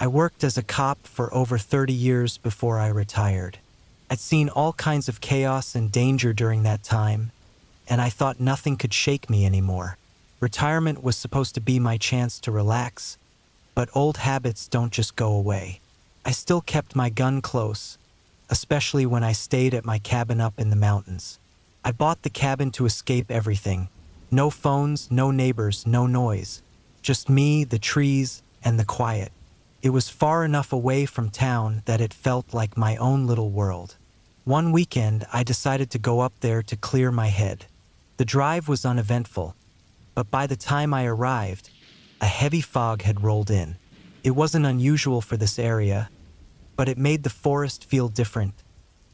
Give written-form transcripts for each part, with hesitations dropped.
I worked as a cop for over 30 years before I retired. I'd seen all kinds of chaos and danger during that time, and I thought nothing could shake me anymore. Retirement was supposed to be my chance to relax, but old habits don't just go away. I still kept my gun close, especially when I stayed at my cabin up in the mountains. I bought the cabin to escape everything. No phones, no neighbors, no noise. Just me, the trees, and the quiet. It was far enough away from town that it felt like my own little world. One weekend, I decided to go up there to clear my head. The drive was uneventful, but by the time I arrived, a heavy fog had rolled in. It wasn't unusual for this area, but it made the forest feel different,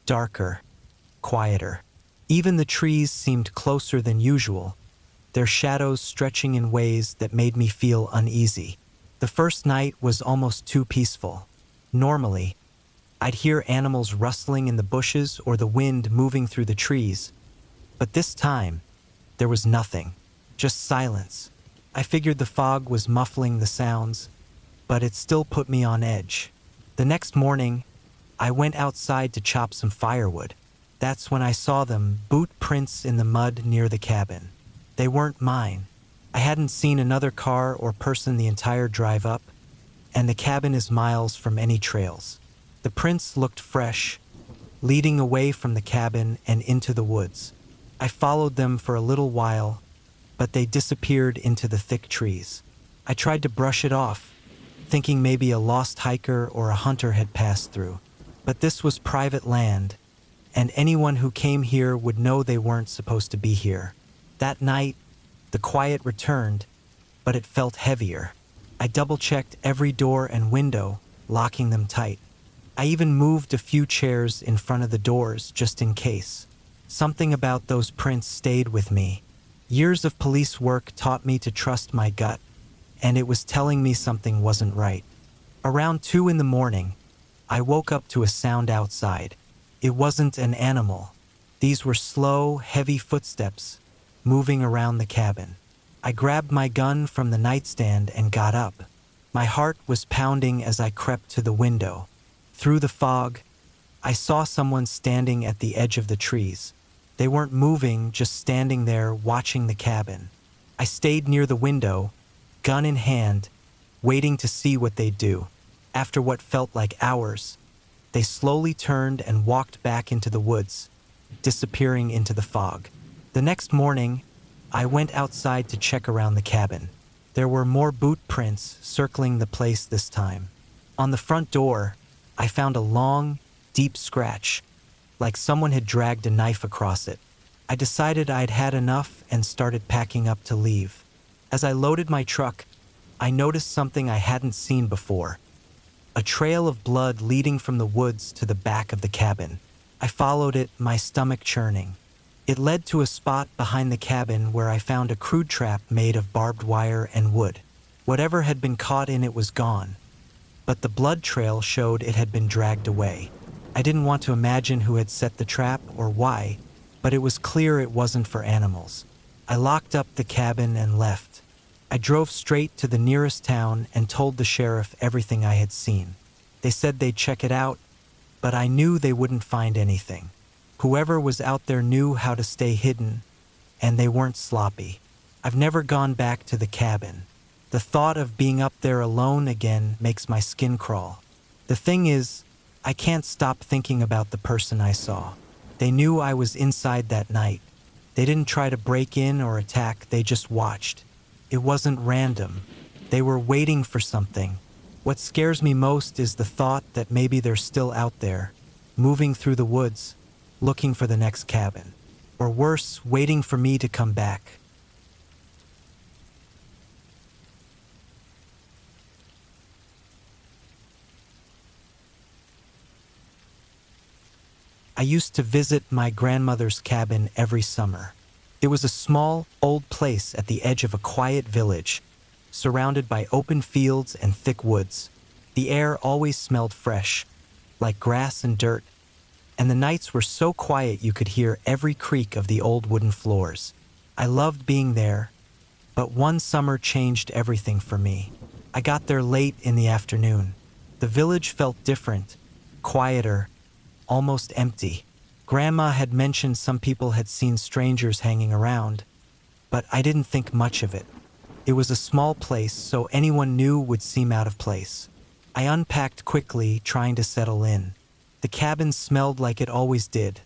darker, quieter. Even the trees seemed closer than usual, their shadows stretching in ways that made me feel uneasy. The first night was almost too peaceful. Normally, I'd hear animals rustling in the bushes or the wind moving through the trees, but this time, there was nothing, just silence. I figured the fog was muffling the sounds, but it still put me on edge. The next morning, I went outside to chop some firewood. That's when I saw them, boot prints in the mud near the cabin. They weren't mine. I hadn't seen another car or person the entire drive up, and the cabin is miles from any trails. The prints looked fresh, leading away from the cabin and into the woods. I followed them for a little while, but they disappeared into the thick trees. I tried to brush it off, thinking maybe a lost hiker or a hunter had passed through. But this was private land, and anyone who came here would know they weren't supposed to be here. That night, the quiet returned, but it felt heavier. I double-checked every door and window, locking them tight. I even moved a few chairs in front of the doors just in case. Something about those prints stayed with me. Years of police work taught me to trust my gut, and it was telling me something wasn't right. Around 2 in the morning, I woke up to a sound outside. It wasn't an animal. These were slow, heavy footsteps moving around the cabin. I grabbed my gun from the nightstand and got up. My heart was pounding as I crept to the window. Through the fog, I saw someone standing at the edge of the trees. They weren't moving, just standing there watching the cabin. I stayed near the window, gun in hand, waiting to see what they'd do. After what felt like hours, they slowly turned and walked back into the woods, disappearing into the fog. The next morning, I went outside to check around the cabin. There were more boot prints circling the place this time. On the front door, I found a long, deep scratch, like someone had dragged a knife across it. I decided I'd had enough and started packing up to leave. As I loaded my truck, I noticed something I hadn't seen before. A trail of blood leading from the woods to the back of the cabin. I followed it, my stomach churning. It led to a spot behind the cabin where I found a crude trap made of barbed wire and wood. Whatever had been caught in it was gone, but the blood trail showed it had been dragged away. I didn't want to imagine who had set the trap or why, but it was clear it wasn't for animals. I locked up the cabin and left. I drove straight to the nearest town and told the sheriff everything I had seen. They said they'd check it out, but I knew they wouldn't find anything. Whoever was out there knew how to stay hidden, and they weren't sloppy. I've never gone back to the cabin. The thought of being up there alone again makes my skin crawl. The thing is, I can't stop thinking about the person I saw. They knew I was inside that night. They didn't try to break in or attack, they just watched. It wasn't random. They were waiting for something. What scares me most is the thought that maybe they're still out there, moving through the woods, looking for the next cabin. Or worse, waiting for me to come back. I used to visit my grandmother's cabin every summer. It was a small, old place at the edge of a quiet village, surrounded by open fields and thick woods. The air always smelled fresh, like grass and dirt, and the nights were so quiet you could hear every creak of the old wooden floors. I loved being there, but one summer changed everything for me. I got there late in the afternoon. The village felt different, quieter, almost empty. Grandma had mentioned some people had seen strangers hanging around, but I didn't think much of it. It was a small place, so anyone new would seem out of place. I unpacked quickly, trying to settle in. The cabin smelled like it always did,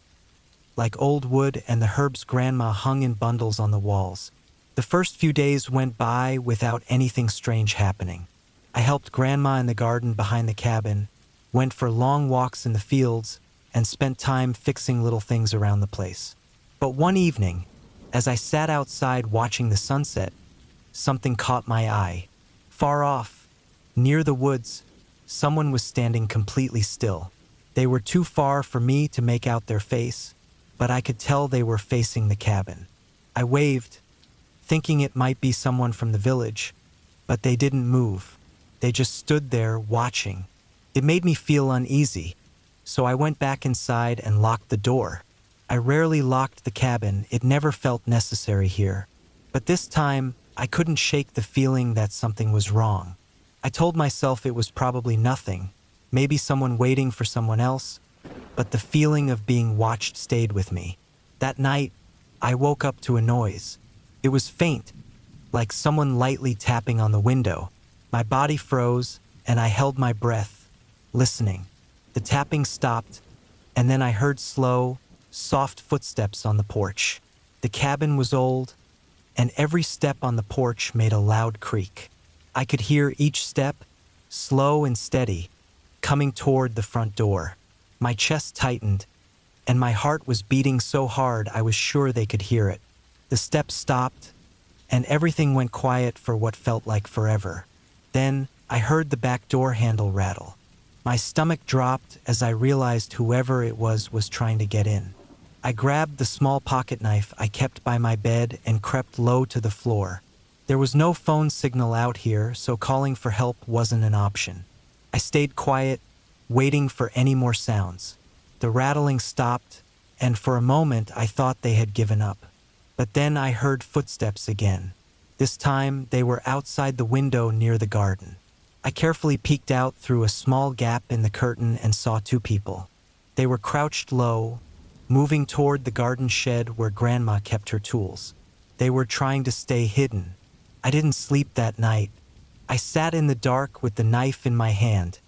like old wood, and the herbs Grandma hung in bundles on the walls. The first few days went by without anything strange happening. I helped Grandma in the garden behind the cabin, went for long walks in the fields, and spent time fixing little things around the place. But one evening, as I sat outside watching the sunset, something caught my eye. Far off, near the woods, someone was standing completely still. They were too far for me to make out their face, but I could tell they were facing the cabin. I waved, thinking it might be someone from the village, but they didn't move. They just stood there watching. It made me feel uneasy, so I went back inside and locked the door. I rarely locked the cabin, it never felt necessary here. But this time, I couldn't shake the feeling that something was wrong. I told myself it was probably nothing, maybe someone waiting for someone else, but the feeling of being watched stayed with me. That night, I woke up to a noise. It was faint, like someone lightly tapping on the window. My body froze, and I held my breath, listening. The tapping stopped, and then I heard slow, soft footsteps on the porch. The cabin was old, and every step on the porch made a loud creak. I could hear each step, slow and steady, coming toward the front door. My chest tightened, and my heart was beating so hard I was sure they could hear it. The steps stopped, and everything went quiet for what felt like forever. Then I heard the back door handle rattle. My stomach dropped as I realized whoever it was trying to get in. I grabbed the small pocket knife I kept by my bed and crept low to the floor. There was no phone signal out here, so calling for help wasn't an option. I stayed quiet, waiting for any more sounds. The rattling stopped, and for a moment I thought they had given up. But then I heard footsteps again. This time they were outside the window near the garden. I carefully peeked out through a small gap in the curtain and saw two people. They were crouched low, moving toward the garden shed where Grandma kept her tools. They were trying to stay hidden. I didn't sleep that night. I sat in the dark with the knife in my hand,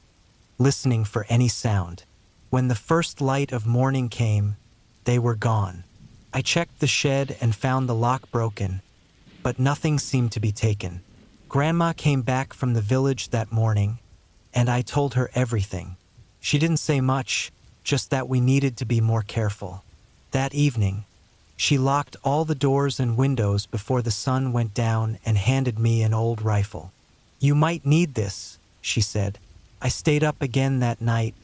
listening for any sound. When the first light of morning came, they were gone. I checked the shed and found the lock broken, but nothing seemed to be taken. Grandma came back from the village that morning, and I told her everything. She didn't say much, just that we needed to be more careful. That evening, she locked all the doors and windows before the sun went down and handed me an old rifle. "You might need this," she said. I stayed up again that night,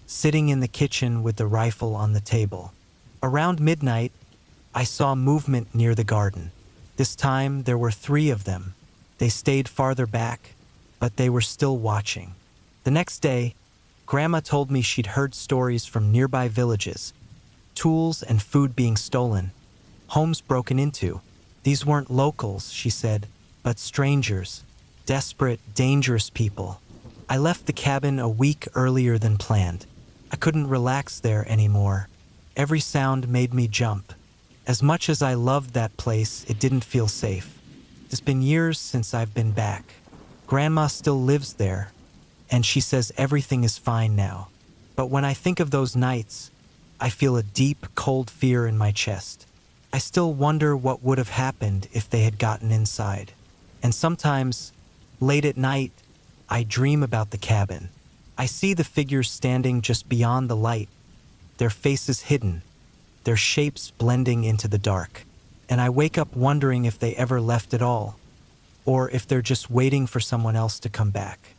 sitting in the kitchen with the rifle on the table. Around midnight, I saw movement near the garden. This time, there were 3 of them. They stayed farther back, but they were still watching. The next day, Grandma told me she'd heard stories from nearby villages, tools and food being stolen, homes broken into. These weren't locals, she said, but strangers, desperate, dangerous people. I left the cabin a week earlier than planned. I couldn't relax there anymore. Every sound made me jump. As much as I loved that place, it didn't feel safe. It's been years since I've been back. Grandma still lives there, and she says everything is fine now. But when I think of those nights, I feel a deep, cold fear in my chest. I still wonder what would have happened if they had gotten inside. And sometimes, late at night, I dream about the cabin. I see the figures standing just beyond the light, their faces hidden, their shapes blending into the dark. And I wake up wondering if they ever left at all, or if they're just waiting for someone else to come back.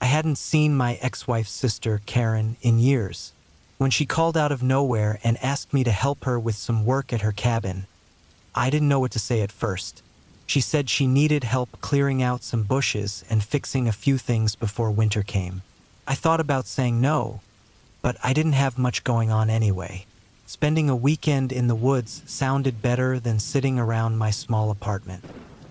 I hadn't seen my ex-wife's sister, Karen, in years. When she called out of nowhere and asked me to help her with some work at her cabin, I didn't know what to say at first. She said she needed help clearing out some bushes and fixing a few things before winter came. I thought about saying no, but I didn't have much going on anyway. Spending a weekend in the woods sounded better than sitting around my small apartment.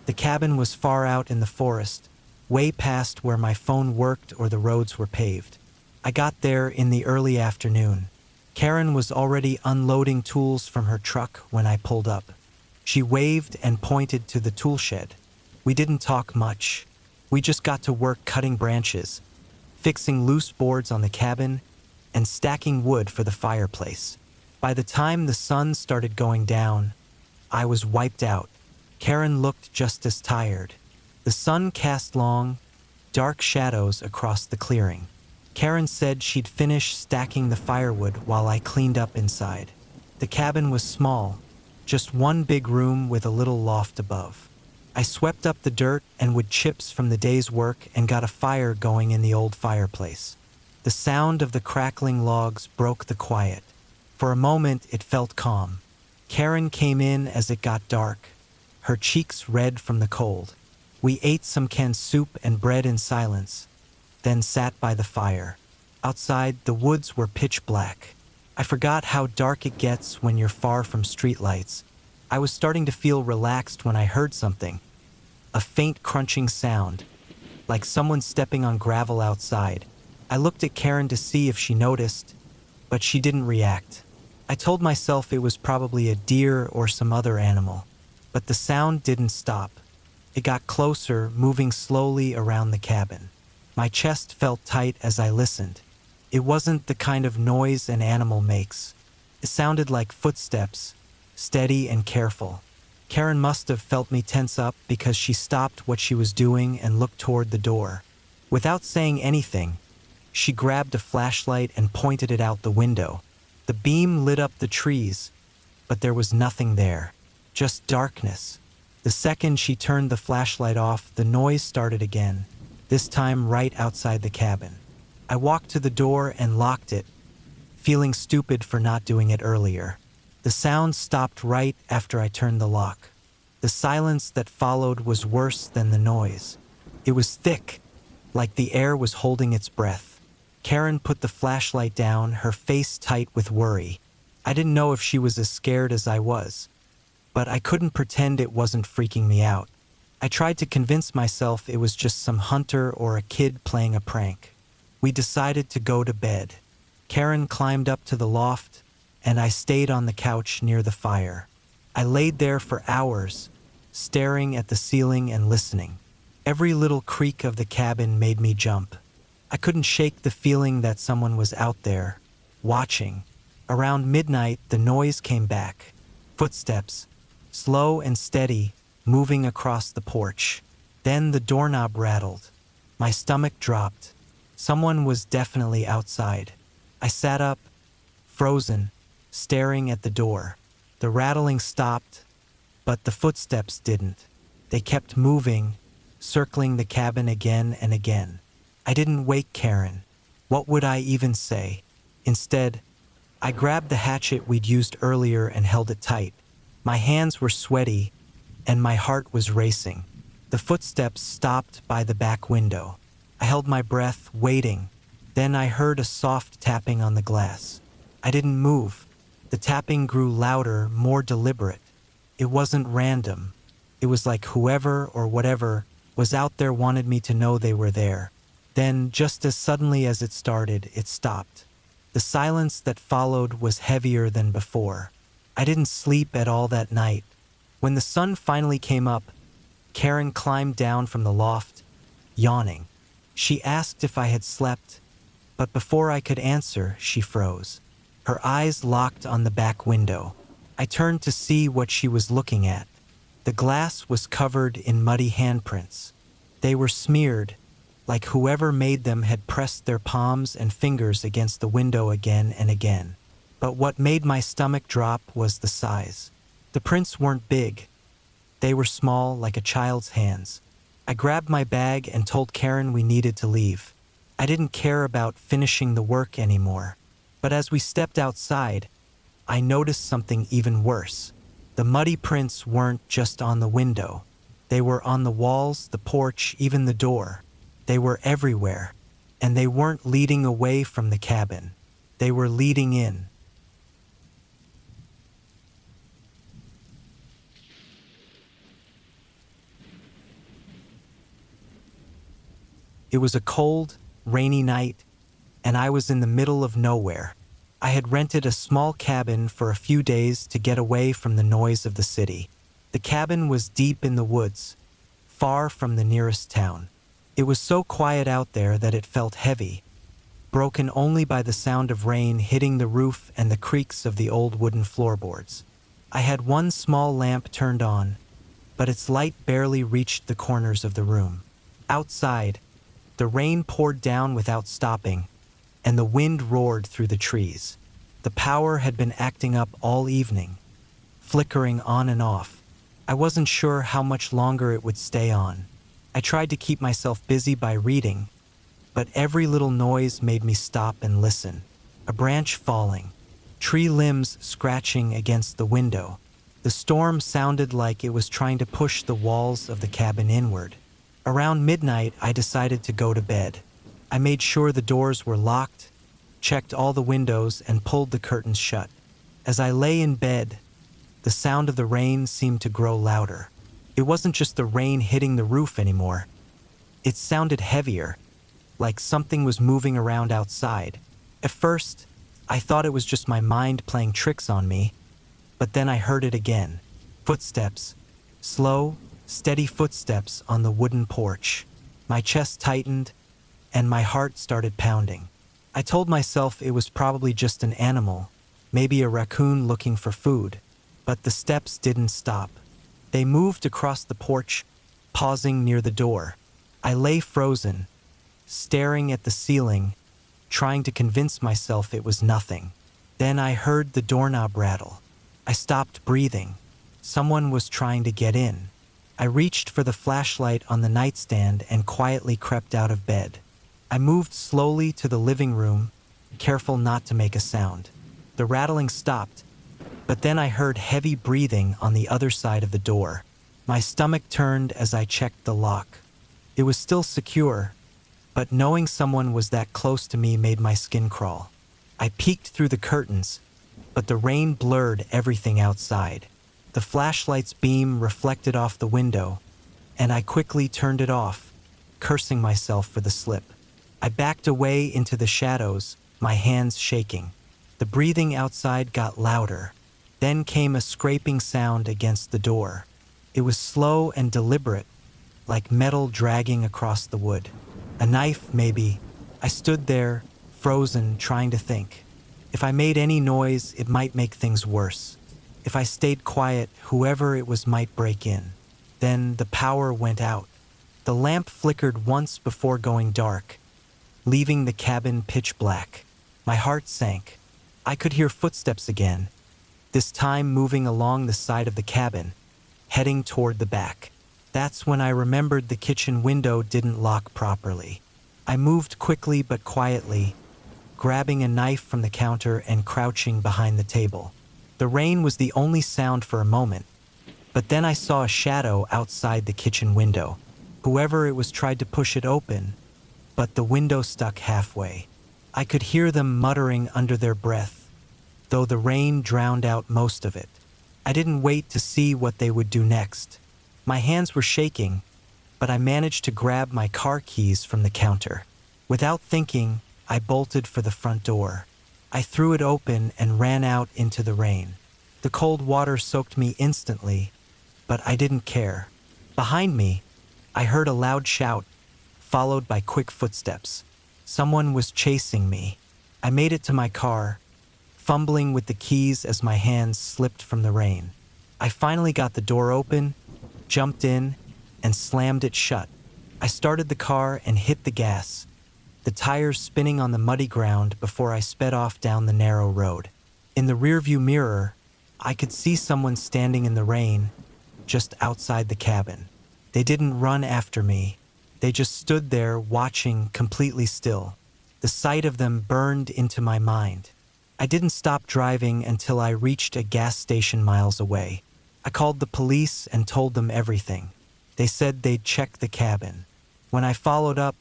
The cabin was far out in the forest, way past where my phone worked or the roads were paved. I got there in the early afternoon. Karen was already unloading tools from her truck when I pulled up. She waved and pointed to the tool shed. We didn't talk much. We just got to work cutting branches, fixing loose boards on the cabin, and stacking wood for the fireplace. By the time the sun started going down, I was wiped out. Karen looked just as tired. The sun cast long, dark shadows across the clearing. Karen said she'd finish stacking the firewood while I cleaned up inside. The cabin was small, just one big room with a little loft above. I swept up the dirt and wood chips from the day's work and got a fire going in the old fireplace. The sound of the crackling logs broke the quiet. For a moment, it felt calm. Karen came in as it got dark, her cheeks red from the cold. We ate some canned soup and bread in silence, then sat by the fire. Outside, the woods were pitch black. I forgot how dark it gets when you're far from streetlights. I was starting to feel relaxed when I heard something. A faint crunching sound, like someone stepping on gravel outside. I looked at Karen to see if she noticed, but she didn't react. I told myself it was probably a deer or some other animal, but the sound didn't stop. It got closer, moving slowly around the cabin. My chest felt tight as I listened. It wasn't the kind of noise an animal makes. It sounded like footsteps, steady and careful. Karen must have felt me tense up because she stopped what she was doing and looked toward the door. Without saying anything, she grabbed a flashlight and pointed it out the window. The beam lit up the trees, but there was nothing there, just darkness. The second she turned the flashlight off, the noise started again, this time right outside the cabin. I walked to the door and locked it, feeling stupid for not doing it earlier. The sound stopped right after I turned the lock. The silence that followed was worse than the noise. It was thick, like the air was holding its breath. Karen put the flashlight down, her face tight with worry. I didn't know if she was as scared as I was, but I couldn't pretend it wasn't freaking me out. I tried to convince myself it was just some hunter or a kid playing a prank. We decided to go to bed. Karen climbed up to the loft, and I stayed on the couch near the fire. I laid there for hours, staring at the ceiling and listening. Every little creak of the cabin made me jump. I couldn't shake the feeling that someone was out there, watching. Around midnight, the noise came back. Footsteps, slow and steady, moving across the porch. Then the doorknob rattled. My stomach dropped. Someone was definitely outside. I sat up, frozen, staring at the door. The rattling stopped, but the footsteps didn't. They kept moving, circling the cabin again and again. I didn't wake Karen. What would I even say? Instead, I grabbed the hatchet we'd used earlier and held it tight. My hands were sweaty, and my heart was racing. The footsteps stopped by the back window. I held my breath, waiting. Then I heard a soft tapping on the glass. I didn't move. The tapping grew louder, more deliberate. It wasn't random. It was like whoever or whatever was out there wanted me to know they were there. Then, just as suddenly as it started, it stopped. The silence that followed was heavier than before. I didn't sleep at all that night. When the sun finally came up, Karen climbed down from the loft, yawning. She asked if I had slept, but before I could answer, she froze. Her eyes locked on the back window. I turned to see what she was looking at. The glass was covered in muddy handprints. They were smeared, like whoever made them had pressed their palms and fingers against the window again and again. But what made my stomach drop was the size. The prints weren't big. They were small, like a child's hands. I grabbed my bag and told Karen we needed to leave. I didn't care about finishing the work anymore. But as we stepped outside, I noticed something even worse. The muddy prints weren't just on the window. They were on the walls, the porch, even the door. They were everywhere, and they weren't leading away from the cabin. They were leading in. It was a cold, rainy night, and I was in the middle of nowhere. I had rented a small cabin for a few days to get away from the noise of the city. The cabin was deep in the woods, far from the nearest town. It was so quiet out there that it felt heavy, broken only by the sound of rain hitting the roof and the creaks of the old wooden floorboards. I had one small lamp turned on, but its light barely reached the corners of the room. Outside, the rain poured down without stopping, and the wind roared through the trees. The power had been acting up all evening, flickering on and off. I wasn't sure how much longer it would stay on. I tried to keep myself busy by reading, but every little noise made me stop and listen. A branch falling, tree limbs scratching against the window. The storm sounded like it was trying to push the walls of the cabin inward. Around midnight, I decided to go to bed. I made sure the doors were locked, checked all the windows, and pulled the curtains shut. As I lay in bed, the sound of the rain seemed to grow louder. It wasn't just the rain hitting the roof anymore. It sounded heavier, like something was moving around outside. At first, I thought it was just my mind playing tricks on me, but then I heard it again. Footsteps. Slow, steady footsteps on the wooden porch. My chest tightened, and my heart started pounding. I told myself it was probably just an animal, maybe a raccoon looking for food, but the steps didn't stop. They moved across the porch, pausing near the door. I lay frozen, staring at the ceiling, trying to convince myself it was nothing. Then I heard the doorknob rattle. I stopped breathing. Someone was trying to get in. I reached for the flashlight on the nightstand and quietly crept out of bed. I moved slowly to the living room, careful not to make a sound. The rattling stopped, but then I heard heavy breathing on the other side of the door. My stomach turned as I checked the lock. It was still secure, but knowing someone was that close to me made my skin crawl. I peeked through the curtains, but the rain blurred everything outside. The flashlight's beam reflected off the window, and I quickly turned it off, cursing myself for the slip. I backed away into the shadows, my hands shaking. The breathing outside got louder. Then came a scraping sound against the door. It was slow and deliberate, like metal dragging across the wood. A knife, maybe. I stood there, frozen, trying to think. If I made any noise, it might make things worse. If I stayed quiet, whoever it was might break in. Then the power went out. The lamp flickered once before going dark, leaving the cabin pitch black. My heart sank. I could hear footsteps again, this time moving along the side of the cabin, heading toward the back. That's when I remembered the kitchen window didn't lock properly. I moved quickly but quietly, grabbing a knife from the counter and crouching behind the table. The rain was the only sound for a moment, but then I saw a shadow outside the kitchen window. Whoever it was tried to push it open, but the window stuck halfway. I could hear them muttering under their breath, though the rain drowned out most of it. I didn't wait to see what they would do next. My hands were shaking, but I managed to grab my car keys from the counter. Without thinking, I bolted for the front door. I threw it open and ran out into the rain. The cold water soaked me instantly, but I didn't care. Behind me, I heard a loud shout, followed by quick footsteps. Someone was chasing me. I made it to my car, fumbling with the keys as my hands slipped from the rain. I finally got the door open, jumped in, and slammed it shut. I started the car and hit the gas, the tires spinning on the muddy ground before I sped off down the narrow road. In the rearview mirror, I could see someone standing in the rain, just outside the cabin. They didn't run after me. They just stood there watching, completely still. The sight of them burned into my mind. I didn't stop driving until I reached a gas station miles away. I called the police and told them everything. They said they'd check the cabin. When I followed up,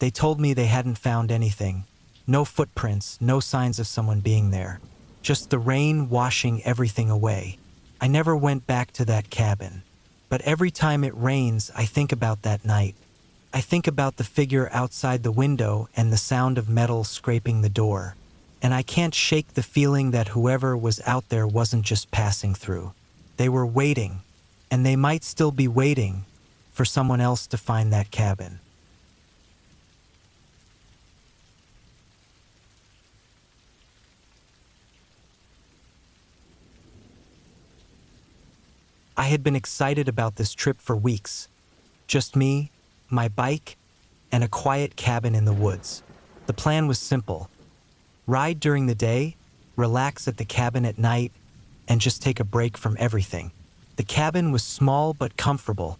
they told me they hadn't found anything. No footprints, no signs of someone being there. Just the rain washing everything away. I never went back to that cabin. But every time it rains, I think about that night. I think about the figure outside the window and the sound of metal scraping the door, and I can't shake the feeling that whoever was out there wasn't just passing through. They were waiting, and they might still be waiting for someone else to find that cabin. I had been excited about this trip for weeks. Just me, my bike, and a quiet cabin in the woods. The plan was simple: ride during the day, relax at the cabin at night, and just take a break from everything. The cabin was small but comfortable,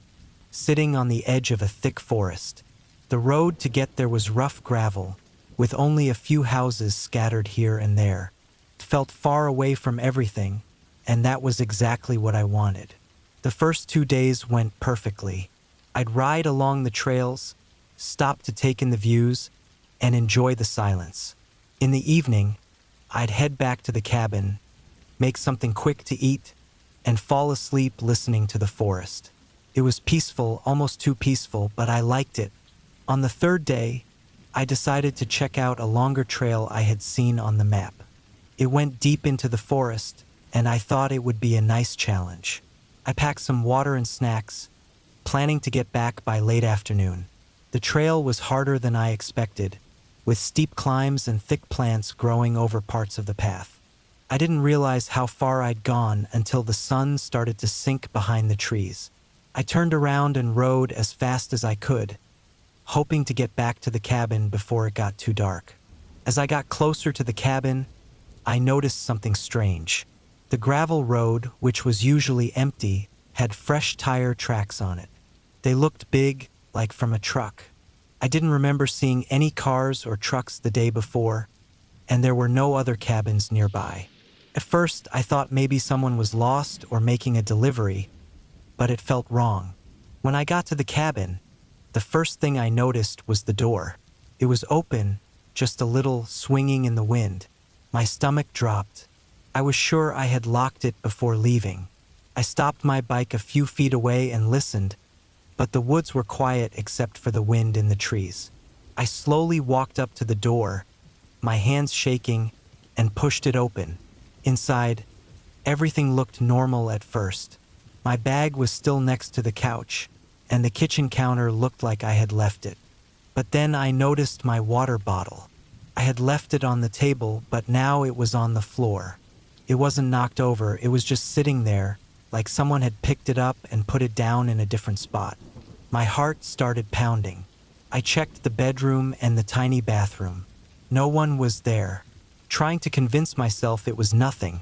sitting on the edge of a thick forest. The road to get there was rough gravel, with only a few houses scattered here and there. It felt far away from everything, and that was exactly what I wanted. The first 2 days went perfectly. I'd ride along the trails, stop to take in the views, and enjoy the silence. In the evening, I'd head back to the cabin, make something quick to eat, and fall asleep listening to the forest. It was peaceful, almost too peaceful, but I liked it. On the third day, I decided to check out a longer trail I had seen on the map. It went deep into the forest, and I thought it would be a nice challenge. I packed some water and snacks, planning to get back by late afternoon. The trail was harder than I expected, with steep climbs and thick plants growing over parts of the path. I didn't realize how far I'd gone until the sun started to sink behind the trees. I turned around and rode as fast as I could, hoping to get back to the cabin before it got too dark. As I got closer to the cabin, I noticed something strange. The gravel road, which was usually empty, had fresh tire tracks on it. They looked big, like from a truck. I didn't remember seeing any cars or trucks the day before, and there were no other cabins nearby. At first, I thought maybe someone was lost or making a delivery, but it felt wrong. When I got to the cabin, the first thing I noticed was the door. It was open, just a little swinging in the wind. My stomach dropped. I was sure I had locked it before leaving. I stopped my bike a few feet away and listened, but the woods were quiet except for the wind in the trees. I slowly walked up to the door, my hands shaking, and pushed it open. Inside, everything looked normal at first. My bag was still next to the couch, and the kitchen counter looked like I had left it. But then I noticed my water bottle. I had left it on the table, but now it was on the floor. It wasn't knocked over, it was just sitting there, like someone had picked it up and put it down in a different spot. My heart started pounding. I checked the bedroom and the tiny bathroom. No one was there. Trying to convince myself it was nothing,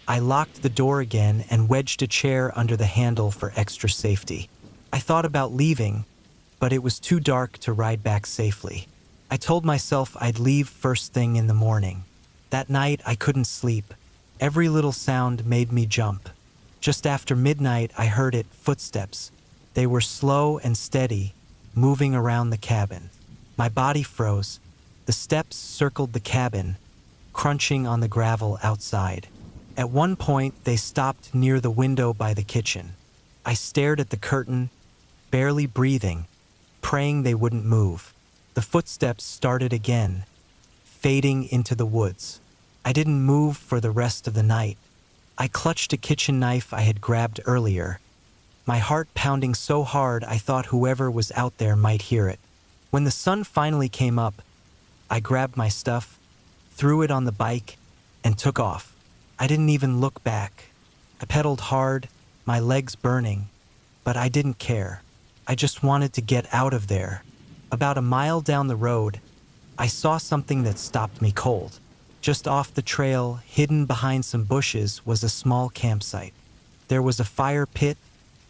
I locked the door again and wedged a chair under the handle for extra safety. I thought about leaving, but it was too dark to ride back safely. I told myself I'd leave first thing in the morning. That night, I couldn't sleep. Every little sound made me jump. Just after midnight, I heard it, footsteps. They were slow and steady, moving around the cabin. My body froze. The steps circled the cabin, crunching on the gravel outside. At one point, they stopped near the window by the kitchen. I stared at the curtain, barely breathing, praying they wouldn't move. The footsteps started again, fading into the woods. I didn't move for the rest of the night. I clutched a kitchen knife I had grabbed earlier, my heart pounding so hard I thought whoever was out there might hear it. When the sun finally came up, I grabbed my stuff, threw it on the bike, and took off. I didn't even look back. I pedaled hard, my legs burning, but I didn't care. I just wanted to get out of there. About a mile down the road, I saw something that stopped me cold. Just off the trail, hidden behind some bushes, was a small campsite. There was a fire pit,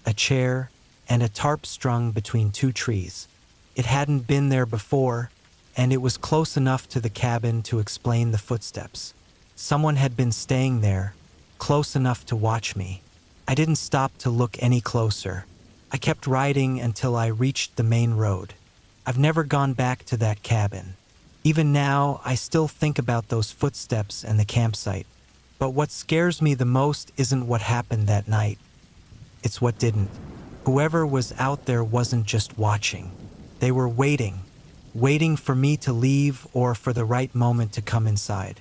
a chair, and a tarp strung between two trees. It hadn't been there before, and it was close enough to the cabin to explain the footsteps. Someone had been staying there, close enough to watch me. I didn't stop to look any closer. I kept riding until I reached the main road. I've never gone back to that cabin. Even now, I still think about those footsteps and the campsite. But what scares me the most isn't what happened that night. It's what didn't. Whoever was out there wasn't just watching. They were waiting for me to leave or for the right moment to come inside.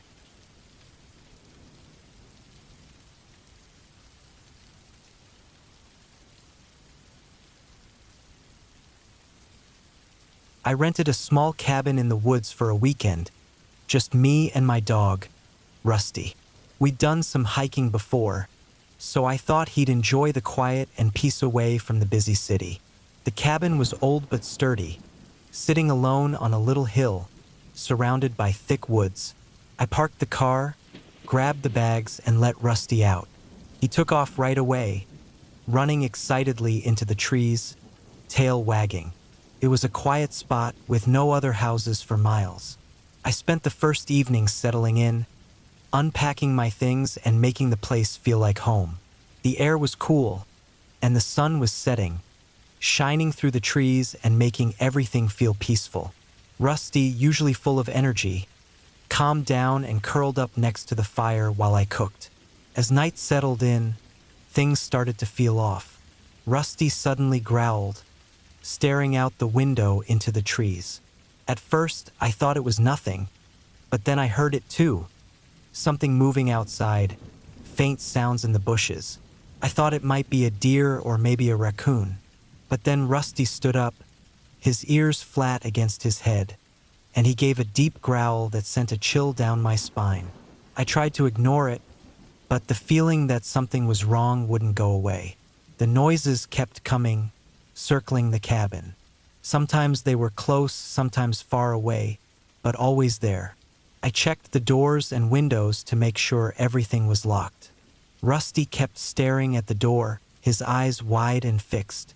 I rented a small cabin in the woods for a weekend, just me and my dog, Rusty. We'd done some hiking before, so I thought he'd enjoy the quiet and peace away from the busy city. The cabin was old but sturdy, sitting alone on a little hill, surrounded by thick woods. I parked the car, grabbed the bags, and let Rusty out. He took off right away, running excitedly into the trees, tail wagging. It was a quiet spot with no other houses for miles. I spent the first evening settling in, unpacking my things and making the place feel like home. The air was cool, and the sun was setting, shining through the trees and making everything feel peaceful. Rusty, usually full of energy, calmed down and curled up next to the fire while I cooked. As night settled in, things started to feel off. Rusty suddenly growled, staring out the window into the trees. At first, I thought it was nothing, but then I heard it too. Something moving outside, faint sounds in the bushes. I thought it might be a deer or maybe a raccoon. But then Rusty stood up, his ears flat against his head, and he gave a deep growl that sent a chill down my spine. I tried to ignore it, but the feeling that something was wrong wouldn't go away. The noises kept coming, circling the cabin. Sometimes they were close, sometimes far away, but always there. I checked the doors and windows to make sure everything was locked. Rusty kept staring at the door, his eyes wide and fixed.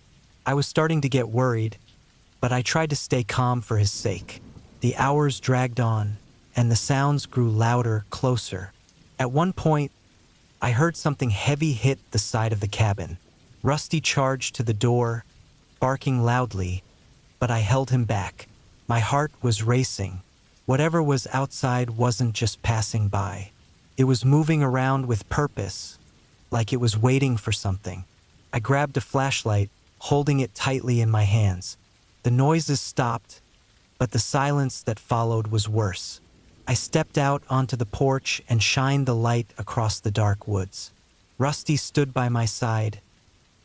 I was starting to get worried, but I tried to stay calm for his sake. The hours dragged on, and the sounds grew louder, closer. At one point, I heard something heavy hit the side of the cabin. Rusty charged to the door, barking loudly, but I held him back. My heart was racing. Whatever was outside wasn't just passing by. It was moving around with purpose, like it was waiting for something. I grabbed a flashlight, holding it tightly in my hands. The noises stopped, but the silence that followed was worse. I stepped out onto the porch and shined the light across the dark woods. Rusty stood by my side,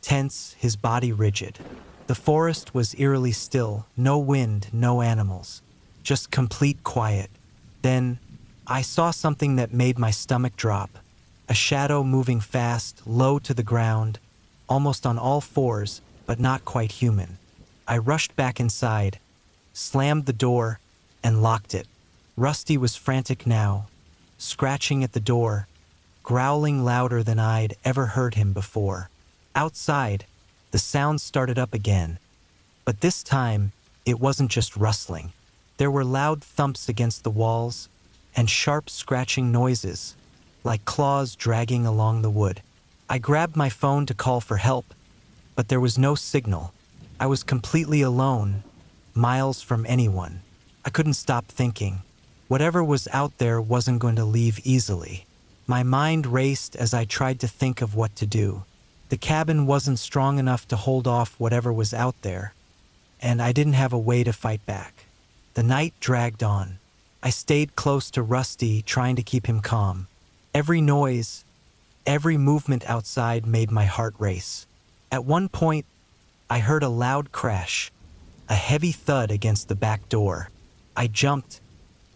tense, his body rigid. The forest was eerily still, no wind, no animals, just complete quiet. Then, I saw something that made my stomach drop. A shadow moving fast, low to the ground, almost on all fours, but not quite human. I rushed back inside, slammed the door, and locked it. Rusty was frantic now, scratching at the door, growling louder than I'd ever heard him before. Outside, the sound started up again, but this time, it wasn't just rustling. There were loud thumps against the walls and sharp scratching noises, like claws dragging along the wood. I grabbed my phone to call for help, but there was no signal. I was completely alone, miles from anyone. I couldn't stop thinking. Whatever was out there wasn't going to leave easily. My mind raced as I tried to think of what to do. The cabin wasn't strong enough to hold off whatever was out there, and I didn't have a way to fight back. The night dragged on. I stayed close to Rusty, trying to keep him calm. Every noise, every movement outside made my heart race. At one point, I heard a loud crash, a heavy thud against the back door. I jumped,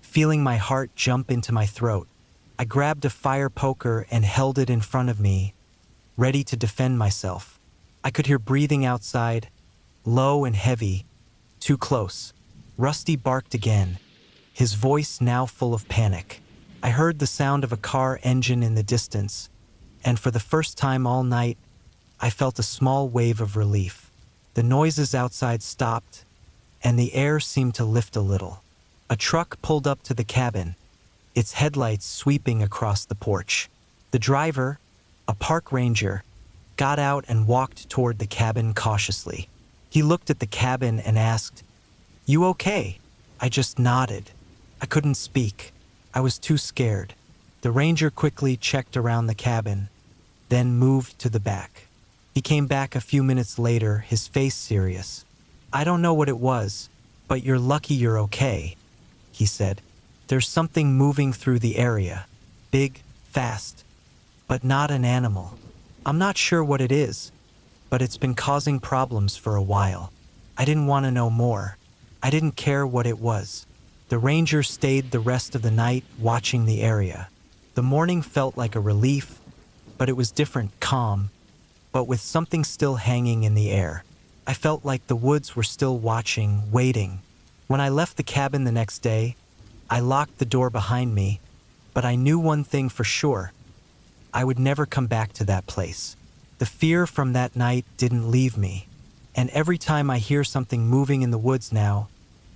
feeling my heart jump into my throat. I grabbed a fire poker and held it in front of me, ready to defend myself. I could hear breathing outside, low and heavy, too close. Rusty barked again, his voice now full of panic. I heard the sound of a car engine in the distance, and for the first time all night, I felt a small wave of relief. The noises outside stopped, and the air seemed to lift a little. A truck pulled up to the cabin, its headlights sweeping across the porch. The driver, a park ranger, got out and walked toward the cabin cautiously. He looked at the cabin and asked, "You okay?" I just nodded. I couldn't speak. I was too scared. The ranger quickly checked around the cabin, then moved to the back. He came back a few minutes later, his face serious. "I don't know what it was, "But you're lucky you're okay," he said. "There's something moving through the area. Big, fast, but not an animal. I'm not sure what it is, but it's been causing problems for a while." I didn't want to know more. I didn't care what it was. The ranger stayed the rest of the night watching the area. The morning felt like a relief, but it was different, calm, but with something still hanging in the air. I felt like the woods were still watching, waiting. When I left the cabin the next day, I locked the door behind me, but I knew one thing for sure. I would never come back to that place. The fear from that night didn't leave me, and every time I hear something moving in the woods now,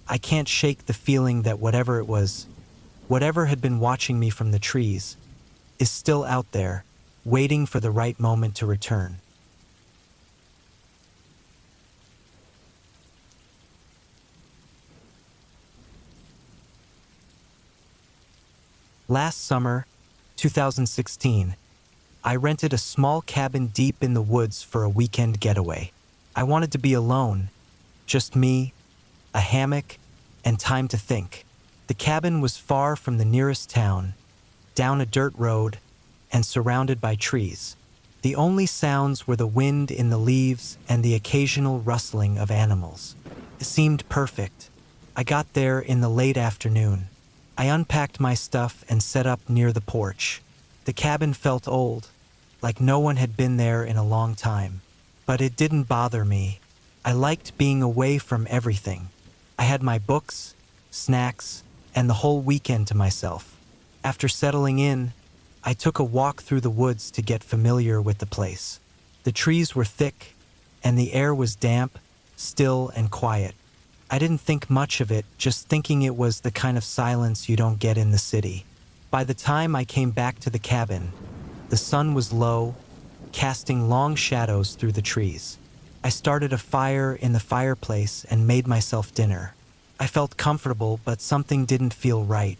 I can't shake the feeling that whatever it was, whatever had been watching me from the trees, is still out there, waiting for the right moment to return. Last summer, 2016, I rented a small cabin deep in the woods for a weekend getaway. I wanted to be alone, just me, a hammock, and time to think. The cabin was far from the nearest town, down a dirt road, and surrounded by trees. The only sounds were the wind in the leaves and the occasional rustling of animals. It seemed perfect. I got there in the late afternoon. I unpacked my stuff and set up near the porch. The cabin felt old, like no one had been there in a long time. But it didn't bother me. I liked being away from everything. I had my books, snacks, and the whole weekend to myself. After settling in, I took a walk through the woods to get familiar with the place. The trees were thick, and the air was damp, still, and quiet. I didn't think much of it, just thinking it was the kind of silence you don't get in the city. By the time I came back to the cabin, the sun was low, casting long shadows through the trees. I started a fire in the fireplace and made myself dinner. I felt comfortable, but something didn't feel right.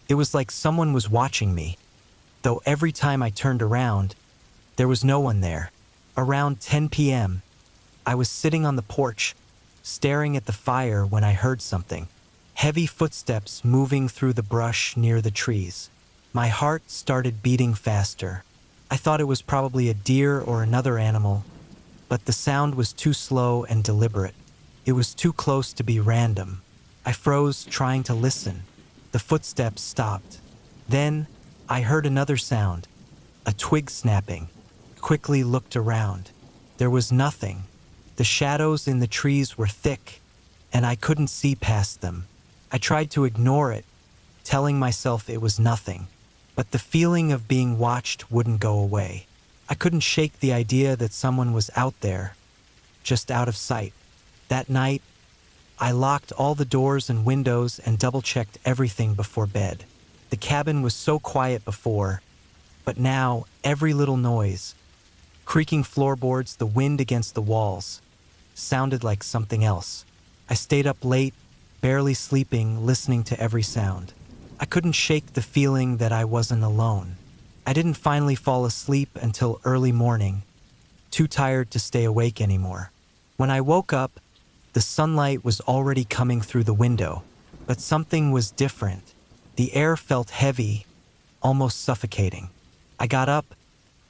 It was like someone was watching me, though every time I turned around, there was no one there. Around 10 p.m., I was sitting on the porch, staring at the fire when I heard something. Heavy footsteps moving through the brush near the trees. My heart started beating faster. I thought it was probably a deer or another animal, but the sound was too slow and deliberate. It was too close to be random. I froze, trying to listen. The footsteps stopped. Then, I heard another sound, a twig snapping. Quickly looked around. There was nothing. The shadows in the trees were thick, and I couldn't see past them. I tried to ignore it, telling myself it was nothing, but the feeling of being watched wouldn't go away. I couldn't shake the idea that someone was out there, just out of sight. That night, I locked all the doors and windows and double-checked everything before bed. The cabin was so quiet before, but now every little noise, creaking floorboards, the wind against the walls, sounded like something else. I stayed up late, barely sleeping, listening to every sound. I couldn't shake the feeling that I wasn't alone. I didn't finally fall asleep until early morning, too tired to stay awake anymore. When I woke up, the sunlight was already coming through the window, but something was different. The air felt heavy, almost suffocating. I got up,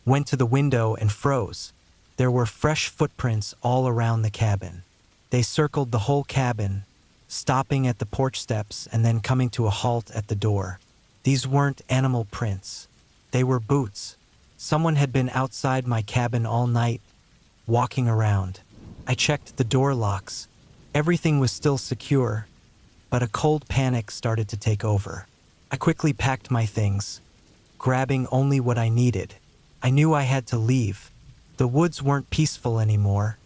went to the window, and froze. There were fresh footprints all around the cabin. They circled the whole cabin, stopping at the porch steps and then coming to a halt at the door. These weren't animal prints. They were boots. Someone had been outside my cabin all night, walking around. I checked the door locks. Everything was still secure, but a cold panic started to take over. I quickly packed my things, grabbing only what I needed. I knew I had to leave. The woods weren't peaceful anymore,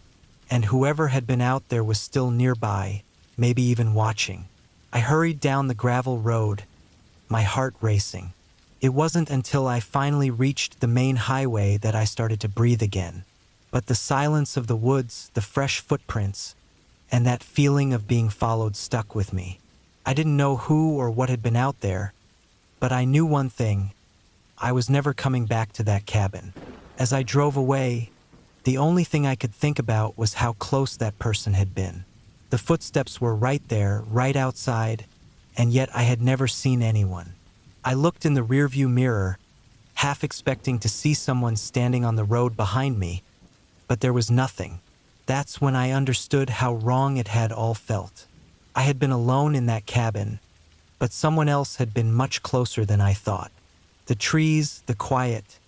and whoever had been out there was still nearby, maybe even watching. I hurried down the gravel road, my heart racing. It wasn't until I finally reached the main highway that I started to breathe again. But the silence of the woods, the fresh footprints, and that feeling of being followed stuck with me. I didn't know who or what had been out there, but I knew one thing. I was never coming back to that cabin. As I drove away, the only thing I could think about was how close that person had been. The footsteps were right there, right outside, and yet I had never seen anyone. I looked in the rearview mirror, half expecting to see someone standing on the road behind me, but there was nothing. That's when I understood how wrong it had all felt. I had been alone in that cabin, but someone else had been much closer than I thought. The trees, the quiet,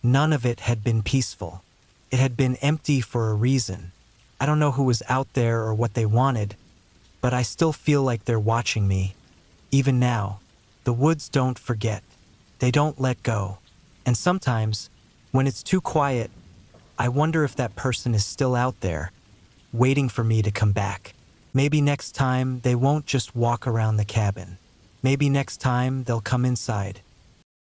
none of it had been peaceful. It had been empty for a reason. I don't know who was out there or what they wanted, but I still feel like they're watching me. Even now, the woods don't forget. They don't let go. And sometimes, when it's too quiet, I wonder if that person is still out there, waiting for me to come back. Maybe next time they won't just walk around the cabin. Maybe next time they'll come inside.